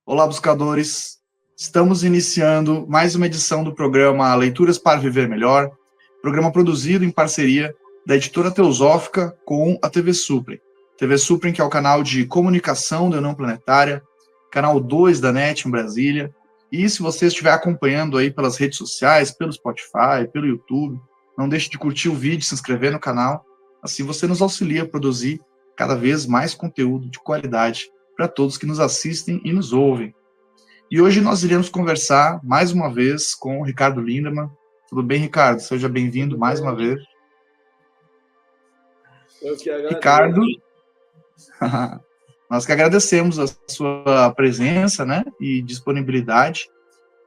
Olá, buscadores! Estamos iniciando mais uma edição do programa Leituras para Viver Melhor, programa produzido em parceria da editora Teosófica com a TV Suprem. TV Suprem, que é o canal de comunicação da União Planetária, canal 2 da NET em Brasília. E se você estiver acompanhando aí pelas redes sociais, pelo Spotify, pelo YouTube, não deixe de curtir o vídeo, se inscrever no canal. Assim você nos auxilia a produzir cada vez mais conteúdo de qualidade para todos que nos assistem e nos ouvem. E hoje nós iremos conversar mais uma vez com o Ricardo Lindemann. Tudo bem, Ricardo? Seja bem-vindo mais uma vez. Eu que agradeço. Ricardo, nós que agradecemos a sua presença, né, e disponibilidade.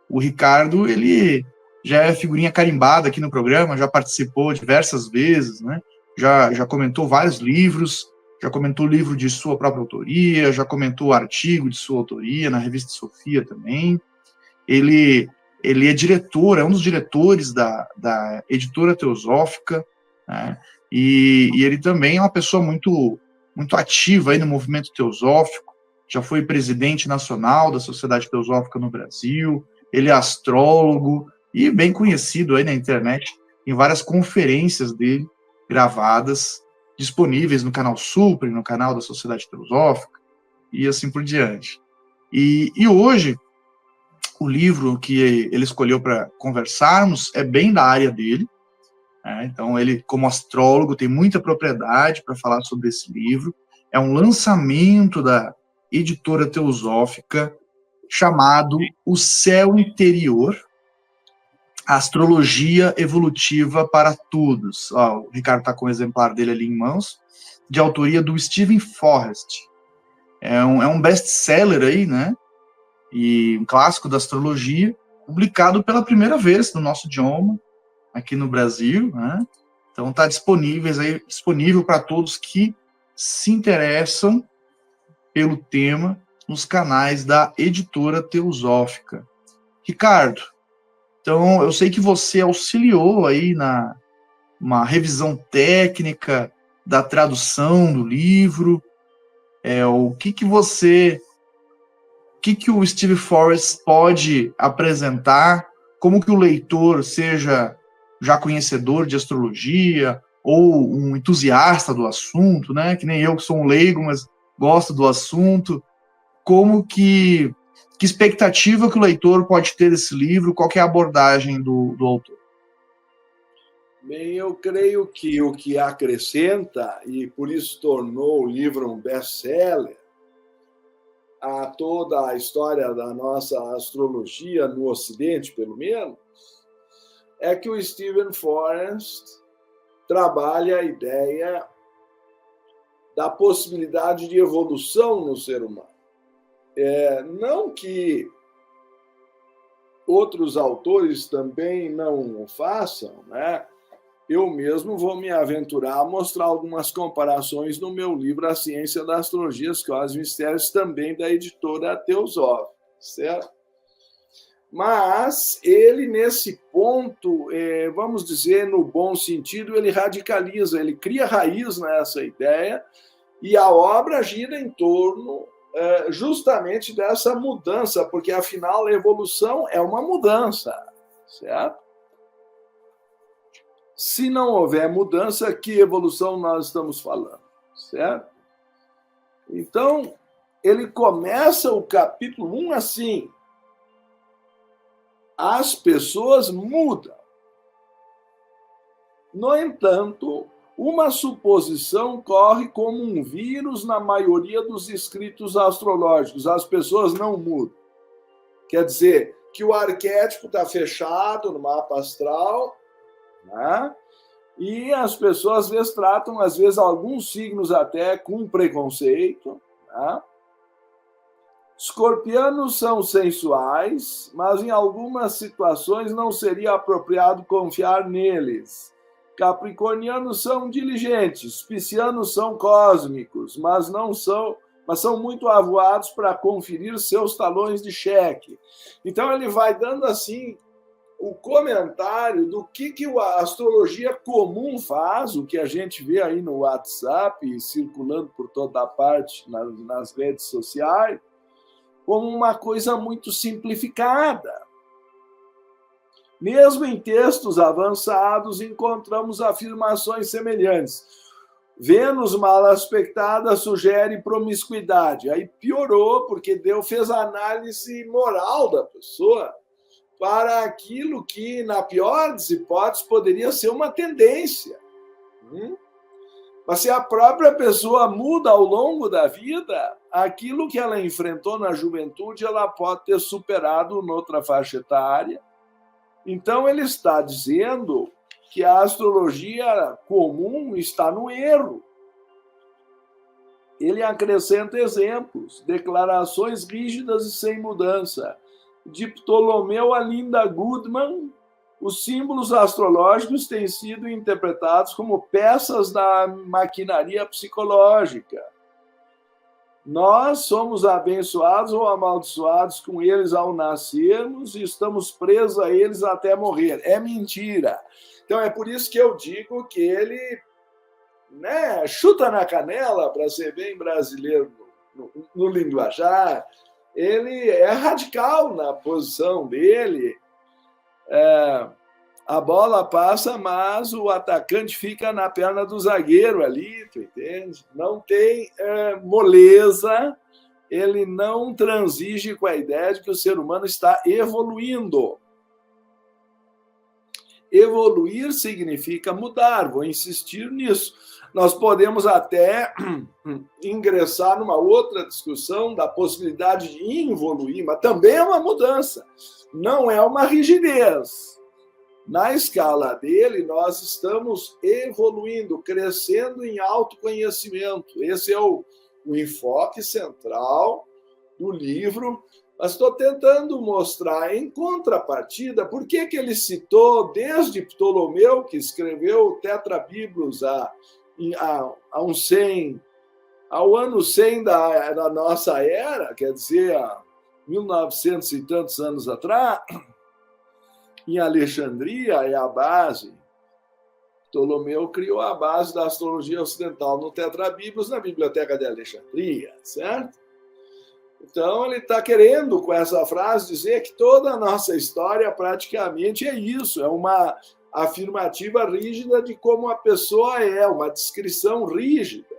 O Ricardo, ele já é figurinha carimbada aqui no programa, já participou diversas vezes, né, já comentou vários livros, já comentou livro de sua própria autoria, já comentou artigo de sua autoria na revista Sofia também. Ele é diretor, é um dos diretores da editora Teosófica, né? E ele também é uma pessoa muito ativa aí no movimento teosófico, já foi presidente nacional da Sociedade Teosófica no Brasil, ele é astrólogo e bem conhecido aí na internet, em várias conferências dele gravadas, disponíveis no canal Suprem, no canal da Sociedade Teosófica, e assim por diante. E hoje, o livro que ele escolheu para conversarmos é bem da área dele, né? Então ele, como astrólogo, tem muita propriedade para falar sobre esse livro. É um lançamento da editora Teosófica, chamado O Céu Interior, Astrologia Evolutiva para Todos. Ó, o Ricardo está com o exemplar dele ali em mãos, de autoria do Steven Forrest. É um best-seller aí, né? E um clássico da astrologia, publicado pela primeira vez no nosso idioma, aqui no Brasil, né? Então está disponível para todos que se interessam pelo tema nos canais da editora Teosófica. Ricardo, então eu sei que você auxiliou aí uma revisão técnica da tradução do livro. O que o Steve Forrest pode apresentar, como que o leitor, seja já conhecedor de astrologia ou um entusiasta do assunto, né, que nem eu, que sou um leigo, mas gosto do assunto, como que expectativa que o leitor pode ter desse livro, qual que é a abordagem do autor? Bem, eu creio que o que acrescenta, e por isso tornou o livro um best-seller, a toda a história da nossa astrologia no Ocidente, pelo menos, é que o Steven Forrest trabalha a ideia da possibilidade de evolução no ser humano. Não que outros autores também não o façam, né? Eu mesmo vou me aventurar a mostrar algumas comparações no meu livro A Ciência da Astrologia, os Códigos Mistérios, também da editora Teosófica, certo? Mas ele, nesse ponto, vamos dizer, no bom sentido, ele radicaliza, ele cria raiz nessa ideia, e a obra gira em torno justamente dessa mudança, porque, afinal, a evolução é uma mudança, certo? Se não houver mudança, que evolução nós estamos falando, certo? Então, ele começa o capítulo 1 assim: as pessoas mudam. No entanto, uma suposição corre como um vírus na maioria dos escritos astrológicos: as pessoas não mudam. Quer dizer, que o arquétipo está fechado no mapa astral, né? E as pessoas às vezes tratam, alguns signos até com preconceito, né? Escorpianos são sensuais, mas em algumas situações não seria apropriado confiar neles. Capricornianos são diligentes, piscianos são cósmicos, mas são muito avoados para conferir seus talões de cheque. Então ele vai dando assim o comentário do que a astrologia comum faz, o que a gente vê aí no WhatsApp, circulando por toda parte nas redes sociais, como uma coisa muito simplificada. Mesmo em textos avançados, encontramos afirmações semelhantes. Vênus mal aspectada sugere promiscuidade. Aí piorou, porque Deus fez a análise moral da pessoa para aquilo que, na pior das hipóteses, poderia ser uma tendência. Mas se a própria pessoa muda ao longo da vida, aquilo que ela enfrentou na juventude, ela pode ter superado noutra faixa etária. Então, ele está dizendo que a astrologia comum está no erro. Ele acrescenta exemplos, declarações rígidas e sem mudança. De Ptolomeu a Linda Goodman, os símbolos astrológicos têm sido interpretados como peças da maquinaria psicológica. Nós somos abençoados ou amaldiçoados com eles ao nascermos e estamos presos a eles até morrer. É mentira. Então é por isso que eu digo que ele, chuta na canela, para ser bem brasileiro no linguajar. Ele é radical na posição dele. A bola passa, mas o atacante fica na perna do zagueiro ali, tu entende? Não tem moleza, ele não transige com a ideia de que o ser humano está evoluindo. Evoluir significa mudar, vou insistir nisso. Nós podemos até ingressar numa outra discussão da possibilidade de involuir, mas também é uma mudança, não é uma rigidez. Na escala dele, nós estamos evoluindo, crescendo em autoconhecimento. Esse é o enfoque central do livro. Mas estou tentando mostrar, em contrapartida, por que ele citou, desde Ptolomeu, que escreveu o Tetrabiblos ao ano 100 da nossa era, quer dizer, há 1900 e tantos anos atrás, em Alexandria é a base. Ptolomeu criou a base da astrologia ocidental no Tetrabiblos, na Biblioteca de Alexandria, certo? Então, ele está querendo, com essa frase, dizer que toda a nossa história praticamente é isso, é uma afirmativa rígida de como a pessoa é, uma descrição rígida.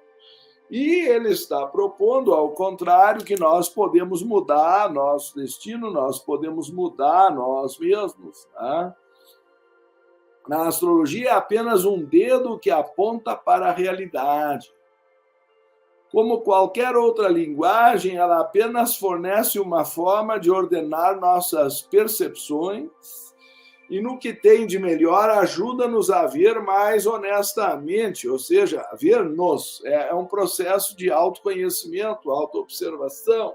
E ele está propondo, ao contrário, que nós podemos mudar nosso destino, nós podemos mudar nós mesmos. Tá? Na astrologia é apenas um dedo que aponta para a realidade. Como qualquer outra linguagem, ela apenas fornece uma forma de ordenar nossas percepções e, no que tem de melhor, ajuda-nos a ver mais honestamente, ou seja, a ver-nos. É um processo de autoconhecimento, autoobservação.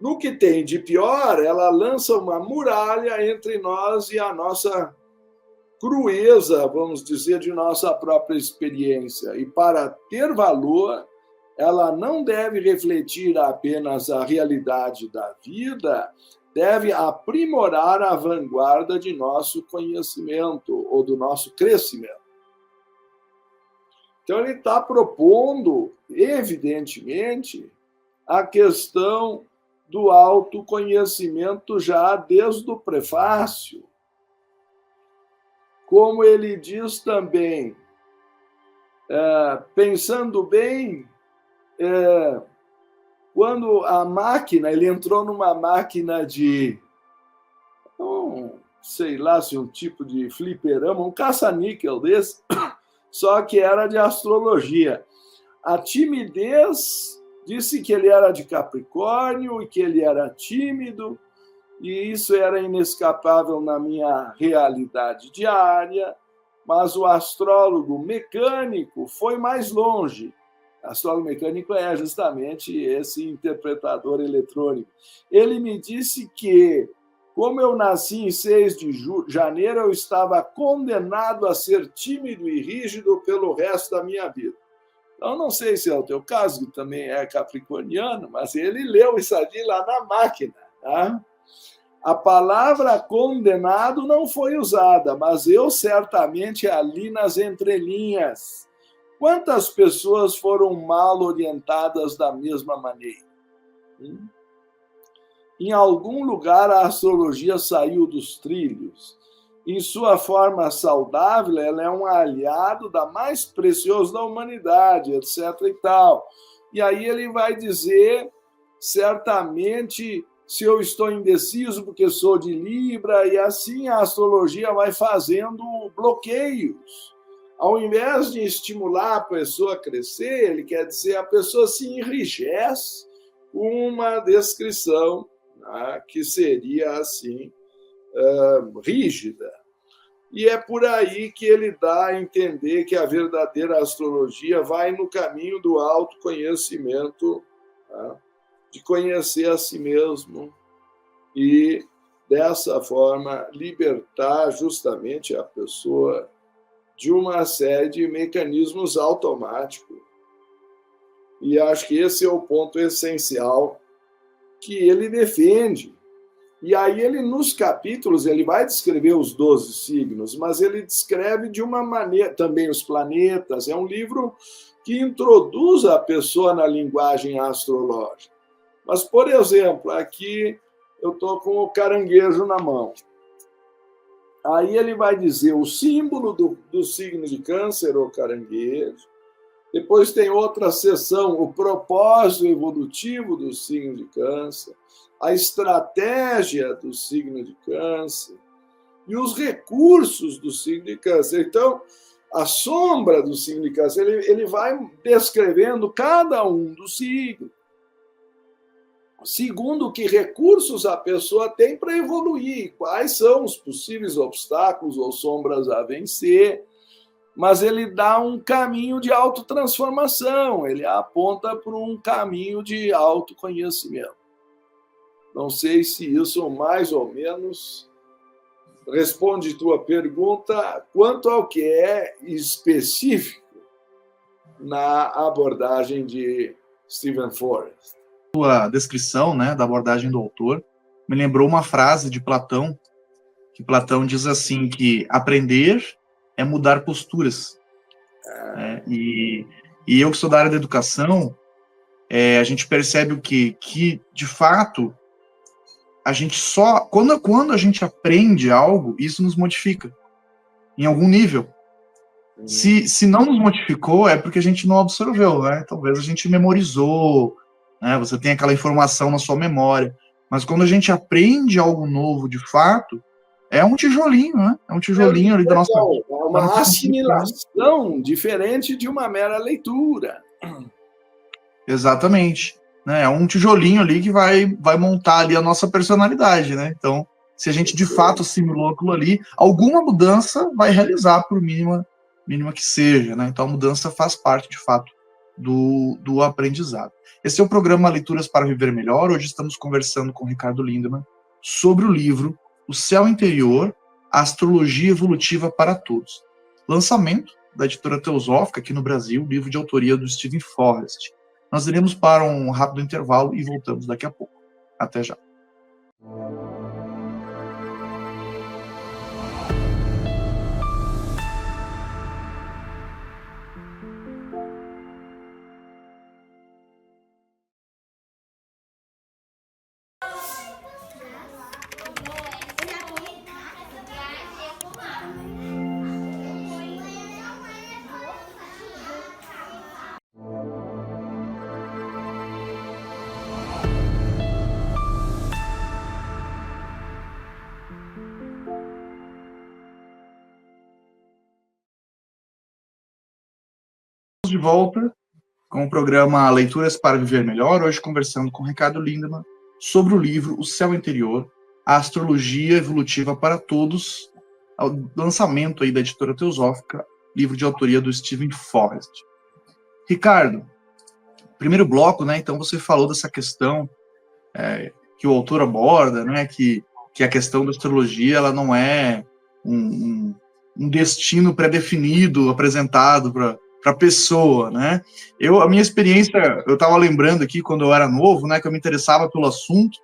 No que tem de pior, ela lança uma muralha entre nós e a nossa crueza, vamos dizer, de nossa própria experiência. E para ter valor, ela não deve refletir apenas a realidade da vida, deve aprimorar a vanguarda de nosso conhecimento ou do nosso crescimento. Então, ele está propondo, evidentemente, a questão do autoconhecimento já desde o prefácio. Como ele diz também, pensando bem, quando a máquina, ele entrou numa máquina de, sei lá se um tipo de fliperama, um caça-níquel desse, só que era de astrologia. A timidez, disse que ele era de Capricórnio e que ele era tímido, e isso era inescapável na minha realidade diária, mas o astrólogo mecânico foi mais longe. O astrólogo mecânico é justamente esse interpretador eletrônico. Ele me disse que, como eu nasci em 6 de janeiro, eu estava condenado a ser tímido e rígido pelo resto da minha vida. Então, não sei se é o teu caso, que também é capricorniano, mas ele leu isso ali lá na máquina. Tá? A palavra condenado não foi usada, mas eu certamente ali nas entrelinhas. Quantas pessoas foram mal orientadas da mesma maneira? em algum lugar a astrologia saiu dos trilhos. Em sua forma saudável, ela é um aliado da mais preciosa da humanidade, etc. e tal. E aí ele vai dizer, certamente, se eu estou indeciso porque sou de Libra, e assim a astrologia vai fazendo bloqueios. Ao invés de estimular a pessoa a crescer, ele quer dizer a pessoa se enrijece com uma descrição, né, que seria assim, rígida. E é por aí que ele dá a entender que a verdadeira astrologia vai no caminho do autoconhecimento, né, de conhecer a si mesmo e, dessa forma, libertar justamente a pessoa de uma série de mecanismos automáticos. E acho que esse é o ponto essencial que ele defende. E aí ele, nos capítulos, ele vai descrever os 12 signos, mas ele descreve de uma maneira, também os planetas. É um livro que introduz a pessoa na linguagem astrológica. Mas, por exemplo, aqui eu estou com o caranguejo na mão. Aí ele vai dizer o símbolo do signo de Câncer, o caranguejo. Depois tem outra seção, o propósito evolutivo do signo de Câncer, a estratégia do signo de Câncer e os recursos do signo de Câncer. Então, a sombra do signo de Câncer, ele vai descrevendo cada um dos signos, segundo que recursos a pessoa tem para evoluir, quais são os possíveis obstáculos ou sombras a vencer, mas ele dá um caminho de autotransformação, ele aponta para um caminho de autoconhecimento. Não sei se isso mais ou menos responde tua pergunta quanto ao que é específico na abordagem de Steven Forrest. A descrição, né, da abordagem do autor me lembrou uma frase de Platão, que Platão diz assim, que aprender é mudar posturas. E eu que sou da área da educação, a gente percebe o quê? Que, de fato, a gente só... Quando a gente aprende algo, isso nos modifica, em algum nível. Se não nos modificou, é porque a gente não absorveu, né? Talvez a gente memorizou, né? Você tem aquela informação na sua memória. Mas quando a gente aprende algo novo, de fato, é um tijolinho, né? É um tijolinho ali da nossa... É uma assimilação diferente de uma mera leitura. Exatamente. Né? É um tijolinho ali que vai montar ali a nossa personalidade, né? Então, se a gente de fato assimilou aquilo ali, alguma mudança vai realizar, por mínima que seja, né? Então, a mudança faz parte, de fato, do aprendizado. Esse é o programa Leituras para Viver Melhor. Hoje estamos conversando com o Ricardo Lindemann sobre o livro O Céu Interior, a Astrologia Evolutiva para Todos. Lançamento da editora Teosófica aqui no Brasil, livro de autoria do Steven Forrest. Nós iremos para um rápido intervalo e voltamos daqui a pouco. Até já. De volta com o programa Leituras para Viver Melhor, hoje conversando com Ricardo Lindemann sobre o livro O Céu Interior, a Astrologia Evolutiva para Todos, o lançamento aí da editora Teosófica, livro de autoria do Steven Forrest. Ricardo, primeiro bloco, né, então você falou dessa questão que o autor aborda, né, que a questão da astrologia ela não é um destino pré-definido, apresentado para a pessoa, né? A minha experiência, eu estava lembrando aqui quando eu era novo, né, que eu me interessava pelo assunto,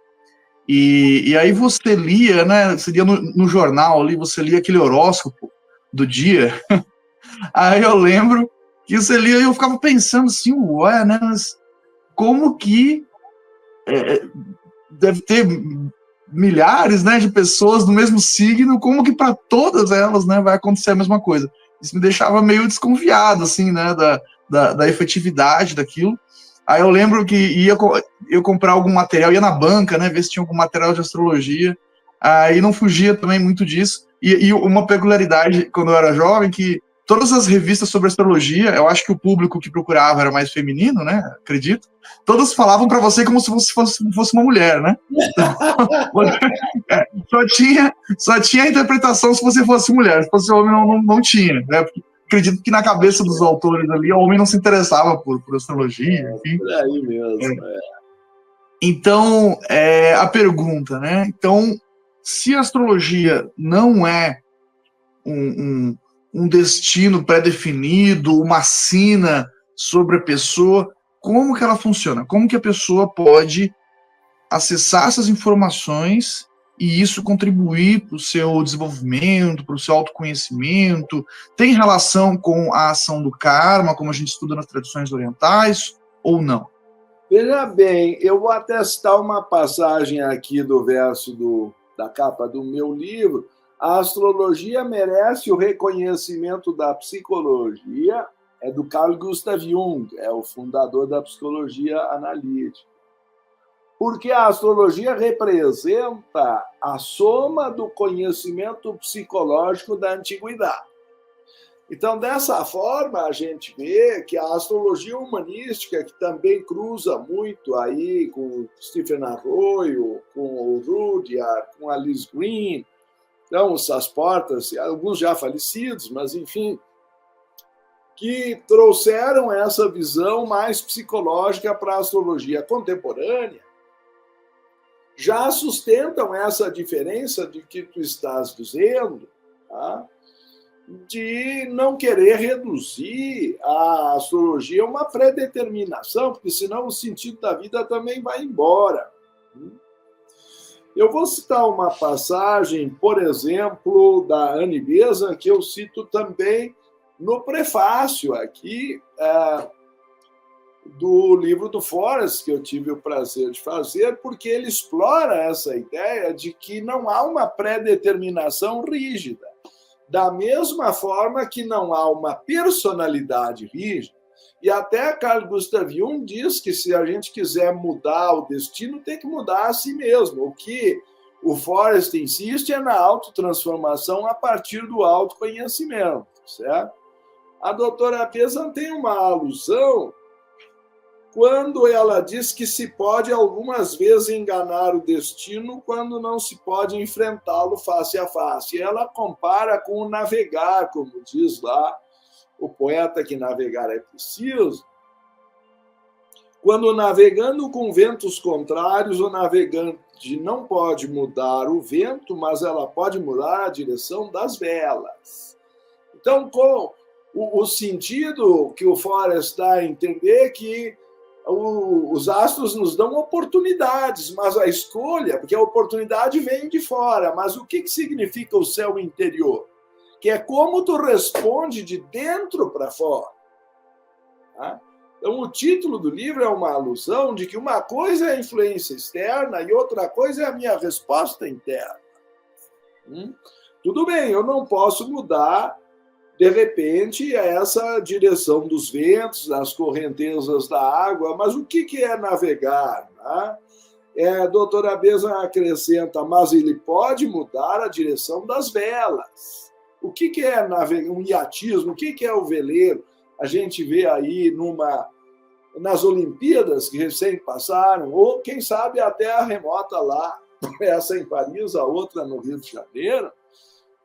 e aí você lia, né, você lia no jornal ali, você lia aquele horóscopo do dia, aí eu lembro que você lia e eu ficava pensando assim, ué, né, mas como que deve ter milhares, né, de pessoas do mesmo signo, como que para todas elas, né, vai acontecer a mesma coisa? Isso me deixava meio desconfiado, assim, né, da efetividade daquilo. Aí eu lembro que eu comprar algum material, ia na banca, né, ver se tinha algum material de astrologia, aí não fugia também muito disso. E uma peculiaridade, quando eu era jovem, que todas as revistas sobre astrologia, eu acho que o público que procurava era mais feminino, né, acredito, todas falavam para você como se fosse uma mulher, né? Só tinha a interpretação se você fosse mulher, se fosse homem não tinha, né? Porque acredito que na cabeça dos autores ali, o homem não se interessava por astrologia, enfim. Por aí mesmo, Então, a pergunta, né? Então, se a astrologia não é um destino pré-definido, uma sina sobre a pessoa, como que ela funciona? Como que a pessoa pode acessar essas informações e isso contribuir para o seu desenvolvimento, para o seu autoconhecimento? Tem relação com a ação do karma, como a gente estuda nas tradições orientais, ou não? Veja bem, eu vou até citar uma passagem aqui do verso da capa do meu livro. A astrologia merece o reconhecimento da psicologia, é do Carl Gustav Jung, é o fundador da psicologia analítica. Porque a astrologia representa a soma do conhecimento psicológico da antiguidade. Então, dessa forma, a gente vê que a astrologia humanística, que também cruza muito aí com o Stephen Arroyo, com o Rudyard, com a Liz Green, então, essas portas, alguns já falecidos, mas, enfim, que trouxeram essa visão mais psicológica para a astrologia contemporânea, já sustentam essa diferença de que tu estás dizendo, tá? De não querer reduzir a astrologia a uma predeterminação, porque senão o sentido da vida também vai embora. Eu vou citar uma passagem, por exemplo, da Annie Besant, que eu cito também no prefácio aqui do livro do Forrest, que eu tive o prazer de fazer, porque ele explora essa ideia de que não há uma predeterminação rígida. Da mesma forma que não há uma personalidade rígida, e até Carl Gustav Jung diz que se a gente quiser mudar o destino, tem que mudar a si mesmo. O que o Forrest insiste é na autotransformação a partir do autoconhecimento, certo? A doutora Besant tem uma alusão quando ela diz que se pode algumas vezes enganar o destino quando não se pode enfrentá-lo face a face. E ela compara com o navegar, como diz lá o poeta, que navegar é preciso. Quando navegando com ventos contrários, o navegante não pode mudar o vento, mas ela pode mudar a direção das velas. Então, com o sentido que o Forrest dá a entender que os astros nos dão oportunidades, mas a escolha, porque a oportunidade vem de fora, mas o que significa o céu interior? Que é como tu responde de dentro para fora. Tá? Então, o título do livro é uma alusão de que uma coisa é a influência externa e outra coisa é a minha resposta interna. Tudo bem, eu não posso mudar de repente, essa direção dos ventos, das correntezas da água, mas o que é navegar? Né? A doutora Besant acrescenta, mas ele pode mudar a direção das velas. O que é navegar? Um iatismo? O que é o veleiro? A gente vê aí nas Olimpíadas que recém passaram, ou quem sabe até a remota lá, essa em Paris, a outra no Rio de Janeiro.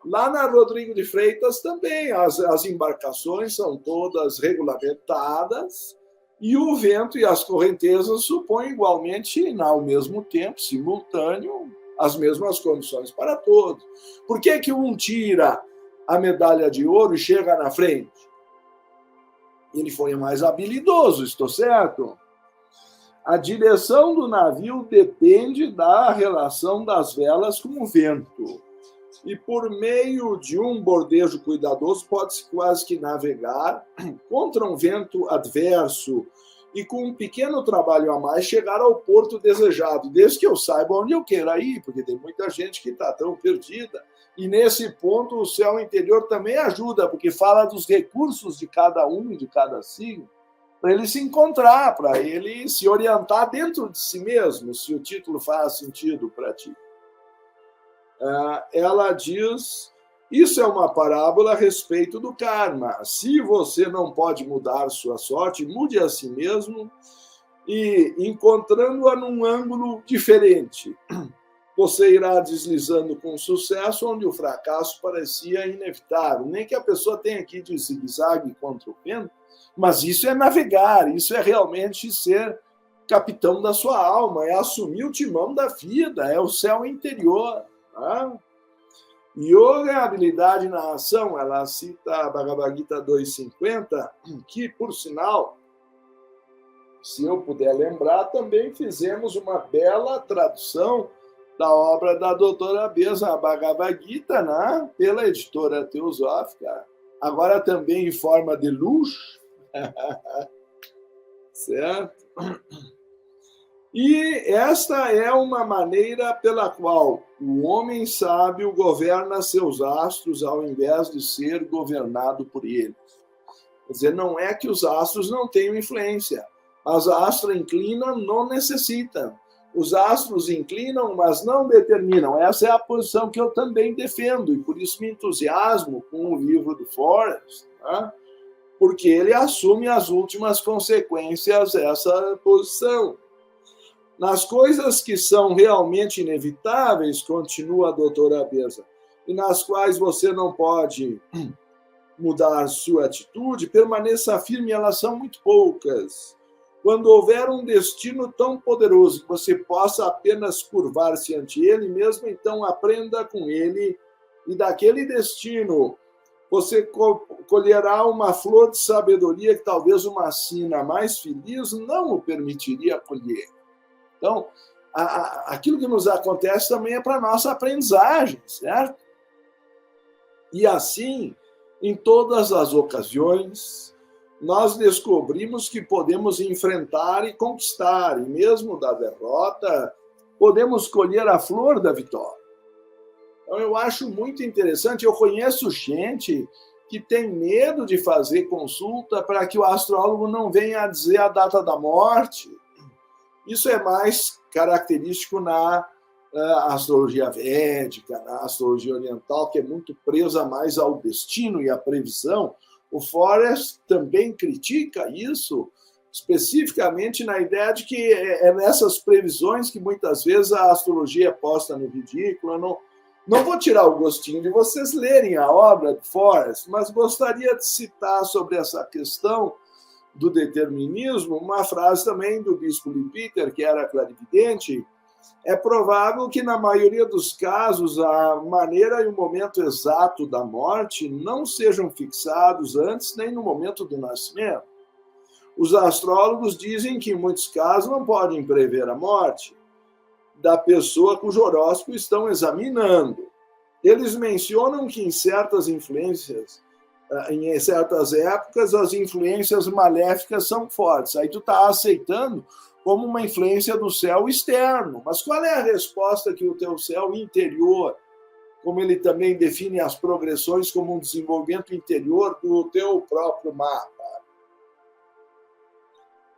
Lá na Rodrigo de Freitas também, as embarcações são todas regulamentadas e o vento e as correntezas supõem igualmente, ao mesmo tempo, simultâneo, as mesmas condições para todos. Por que um tira a medalha de ouro e chega na frente? Ele foi mais habilidoso, estou certo? A direção do navio depende da relação das velas com o vento. E por meio de um bordejo cuidadoso pode-se quase que navegar contra um vento adverso e com um pequeno trabalho a mais chegar ao porto desejado, desde que eu saiba onde eu queira ir, porque tem muita gente que está tão perdida. E nesse ponto o céu interior também ajuda, porque fala dos recursos de cada um e de cada signo, para ele se encontrar, para ele se orientar dentro de si mesmo, se o título faz sentido para ti. Ela diz, isso é uma parábola a respeito do karma. Se você não pode mudar sua sorte, mude a si mesmo e, encontrando-a num ângulo diferente, você irá deslizando com sucesso onde o fracasso parecia inevitável. Nem que a pessoa tenha que ir de zigue-zague contra o vento, mas isso é navegar, isso é realmente ser capitão da sua alma, é assumir o timão da vida, é o céu interior. Tá? Yoga é a habilidade na ação. Ela cita a Bhagavad Gita 2.50, que, por sinal, se eu puder lembrar, também fizemos uma bela tradução da obra da doutora Beza, a Bhagavad Gita, né? Pela editora teosófica, agora também em forma de luxo, certo? E esta é uma maneira pela qual o homem sábio governa seus astros ao invés de ser governado por eles. Quer dizer, não é que os astros não tenham influência. As astros inclinam, não necessitam. Os astros inclinam, mas não determinam. Essa é a posição que eu também defendo, e por isso me entusiasmo com o livro do Forrest, tá? Porque ele assume as últimas consequências dessa posição. Nas coisas que são realmente inevitáveis, continua a doutora Beza, e nas quais você não pode mudar sua atitude, permaneça firme, elas são muito poucas. Quando houver um destino tão poderoso que você possa apenas curvar-se ante ele, mesmo então aprenda com ele, e daquele destino você colherá uma flor de sabedoria que talvez uma sina mais feliz não o permitiria colher. Então, aquilo que nos acontece também é para a nossa aprendizagem, certo? E assim, em todas as ocasiões, nós descobrimos que podemos enfrentar e conquistar, e mesmo da derrota, podemos colher a flor da vitória. Então, eu acho muito interessante, eu conheço gente que tem medo de fazer consulta para que o astrólogo não venha a dizer a data da morte. Isso é mais característico na astrologia védica, na astrologia oriental, que é muito presa mais ao destino e à previsão. O Forrest também critica isso, especificamente na ideia de que é nessas previsões que muitas vezes a astrologia é posta no ridículo. Eu não vou tirar o gostinho de vocês lerem a obra de Forrest, mas gostaria de citar sobre essa questão do determinismo, uma frase também do bispo Lee Peter, que era clarividente. É provável que, na maioria dos casos, a maneira e o momento exato da morte não sejam fixados antes nem no momento do nascimento. Os astrólogos dizem que, em muitos casos, não podem prever a morte da pessoa cujo horóscopo estão examinando. Eles mencionam que, em certas épocas, as influências maléficas são fortes. Aí tu está aceitando como uma influência do céu externo. Mas qual é a resposta que o teu céu interior, como ele também define as progressões como um desenvolvimento interior do teu próprio mapa?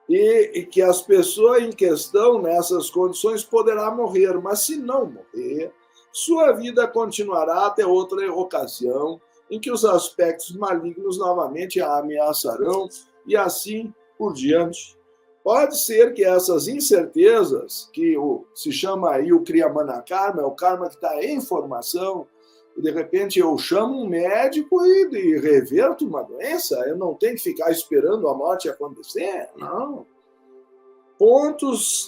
E que as pessoas em questão, nessas condições, poderá morrer, mas se não morrer, sua vida continuará até outra ocasião, em que os aspectos malignos novamente a ameaçarão, e assim por diante. Pode ser que essas incertezas, que se chama aí o Kriyamana Karma, é o karma que está em formação, e de repente eu chamo um médico e reverto uma doença, eu não tenho que ficar esperando a morte acontecer, não.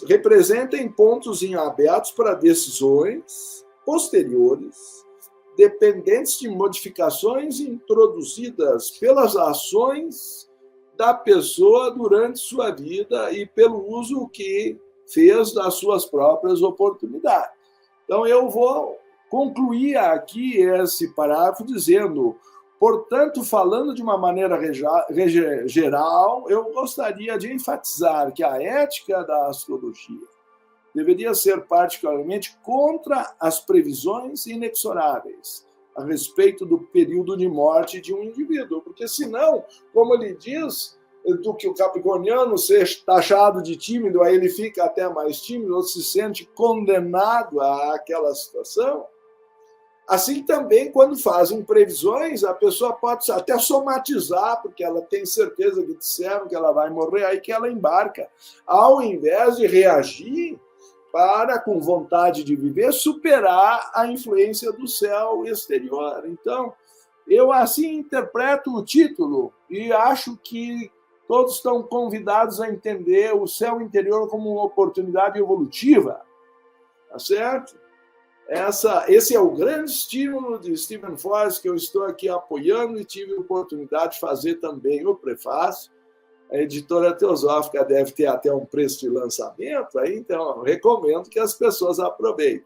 Representem pontos em abertos para decisões posteriores, dependentes de modificações introduzidas pelas ações da pessoa durante sua vida e pelo uso que fez das suas próprias oportunidades. Então, eu vou concluir aqui esse parágrafo dizendo: Portanto, falando de uma maneira geral, eu gostaria de enfatizar que a ética da astrologia deveria ser particularmente contra as previsões inexoráveis a respeito do período de morte de um indivíduo, porque senão, como ele diz, do que o capricorniano ser taxado de tímido, aí ele fica até mais tímido, ou se sente condenado àquela situação. Assim também, quando fazem previsões, a pessoa pode até somatizar, porque ela tem certeza que disseram que ela vai morrer, aí que ela embarca, ao invés de reagir para, com vontade de viver, superar a influência do céu exterior. Então, eu assim interpreto o título e acho que todos estão convidados a entender o céu interior como uma oportunidade evolutiva, tá certo? Esse é o grande estímulo de Steven Forrest, que eu estou aqui apoiando e tive a oportunidade de fazer também o prefácio. A editora Teosófica deve ter até um preço de lançamento, aí, então eu recomendo que as pessoas aproveitem.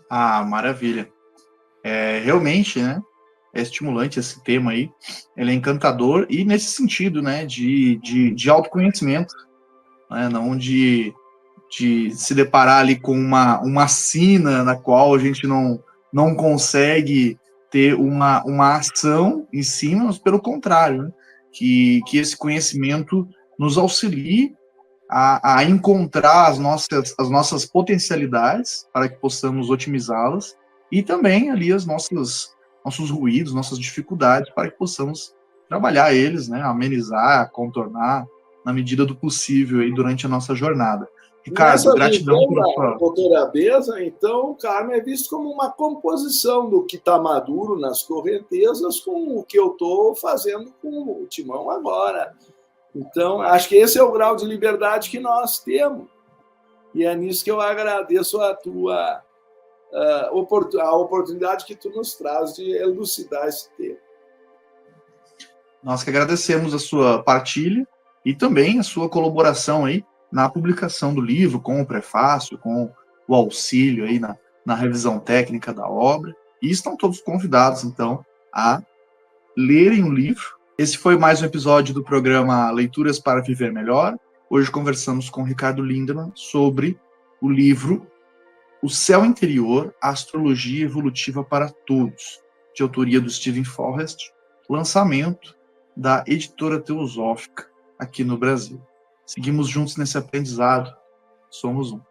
Ah, maravilha. Realmente, né? É estimulante esse tema aí. Ele é encantador e nesse sentido, né? De autoconhecimento, né, não de se deparar ali com uma sina na qual a gente não consegue ter uma ação em cima, mas pelo contrário, né? Que esse conhecimento nos auxilie a encontrar as nossas potencialidades para que possamos otimizá-las e também ali nossos ruídos, nossas dificuldades para que possamos trabalhar eles, né, amenizar, contornar na medida do possível aí durante a nossa jornada. Ricardo, Nessa gratidão visão pela da sua... doutora Beza, então, o karma é visto como uma composição do que está maduro nas correntezas com o que eu estou fazendo com o timão agora. Então, acho que esse é o grau de liberdade que nós temos. E é nisso que eu agradeço a oportunidade que tu nos traz de elucidar esse tema. Nós que agradecemos a sua partilha e também a sua colaboração aí na publicação do livro, com o prefácio, com o auxílio aí na revisão técnica da obra. E estão todos convidados, então, a lerem o livro. Esse foi mais um episódio do programa Leituras para Viver Melhor. Hoje conversamos com Ricardo Lindemann sobre o livro O Céu Interior, a Astrologia Evolutiva para Todos, de autoria do Steven Forrest, lançamento da editora Teosófica aqui no Brasil. Seguimos juntos nesse aprendizado. Somos um.